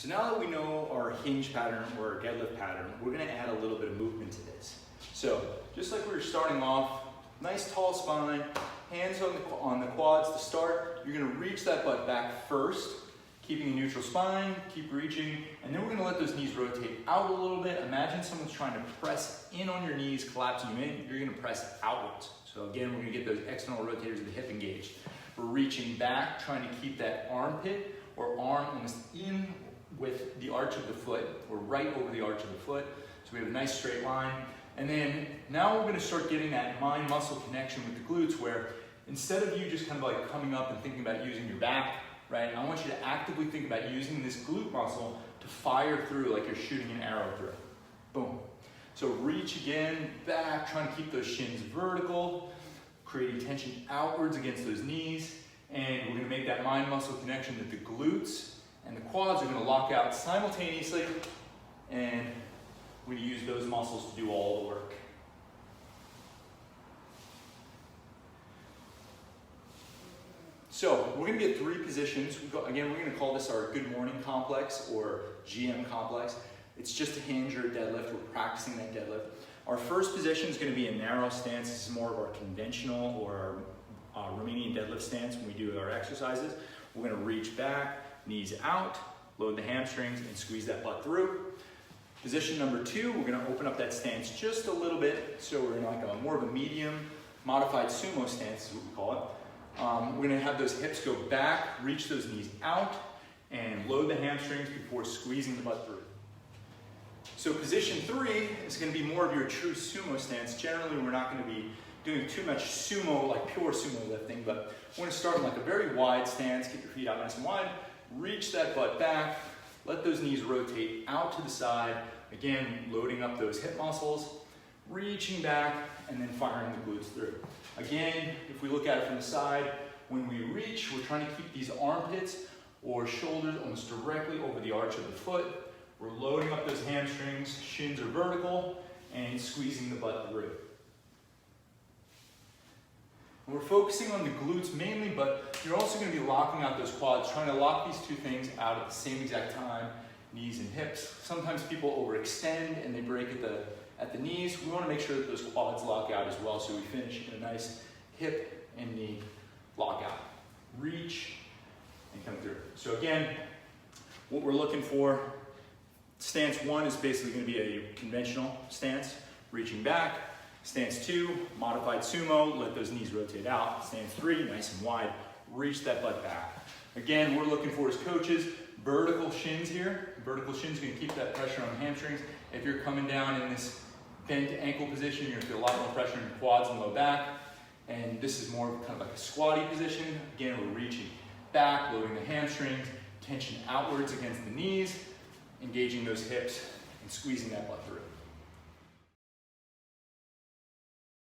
So now that we know our hinge pattern or our deadlift pattern, we're gonna add a little bit of movement to this. So just like we were starting off, nice tall spine, hands on the quads to start. You're gonna reach that butt back first, keeping a neutral spine, keep reaching, and then we're gonna let those knees rotate out a little bit. Imagine someone's trying to press in on your knees, collapsing you in, you're gonna press outwards. So again, we're gonna get those external rotators of the hip engaged. We're reaching back, trying to keep that armpit or arm almost in with the arch of the foot, or right over the arch of the foot. So we have a nice straight line. And then now we're gonna start getting that mind muscle connection with the glutes, where instead of you just kind of like coming up and thinking about using your back, right? I want you to actively think about using this glute muscle to fire through like you're shooting an arrow through. Boom. So reach again, back, trying to keep those shins vertical, creating tension outwards against those knees, and we're gonna make that mind muscle connection that the glutes and the quads are gonna lock out simultaneously, and we're gonna use those muscles to do all the work. So we're gonna get 3 positions. Again, we're gonna call this our good morning complex or GM complex. It's just a hinge or a deadlift. We're practicing that deadlift. Our first position is gonna be a narrow stance. This is more of our conventional or our Romanian deadlift stance when we do our exercises. We're gonna reach back, knees out, load the hamstrings, and squeeze that butt through. Position number 2, we're gonna open up that stance just a little bit. So we're in like a more of a medium modified sumo stance is what we call it. We're gonna have those hips go back, reach those knees out, and load the hamstrings before squeezing the butt through. So position 3 is gonna be more of your true sumo stance. Generally, we're not gonna be doing too much sumo, like pure sumo lifting, but we're gonna start in like a very wide stance, get your feet out nice and wide, reach that butt back, let those knees rotate out to the side, again, loading up those hip muscles, reaching back, and then firing the glutes through. Again, if we look at it from the side, when we reach, we're trying to keep these armpits or shoulders almost directly over the arch of the foot. We're loading up those hamstrings, shins are vertical, and squeezing the butt through. And we're focusing on the glutes mainly, but you're also going to be locking out those quads, trying to lock these 2 things out at the same exact time, knees and hips. Sometimes people overextend and they break at the knees. We want to make sure that those quads lock out as well, so we finish in a nice hip and knee lockout. Reach and come through. So again, what we're looking for, stance 1 is basically going to be a conventional stance, reaching back. Stance 2, modified sumo, let those knees rotate out. Stance 3, nice and wide, reach that butt back. Again, we're looking for as coaches, vertical shins here. Vertical shins are going to keep that pressure on the hamstrings. If you're coming down in this bent ankle position, you're going to feel a lot more pressure in the quads and low back. And this is more kind of like a squatty position. Again, we're reaching back, loading the hamstrings, tension outwards against the knees, engaging those hips, and squeezing that butt through.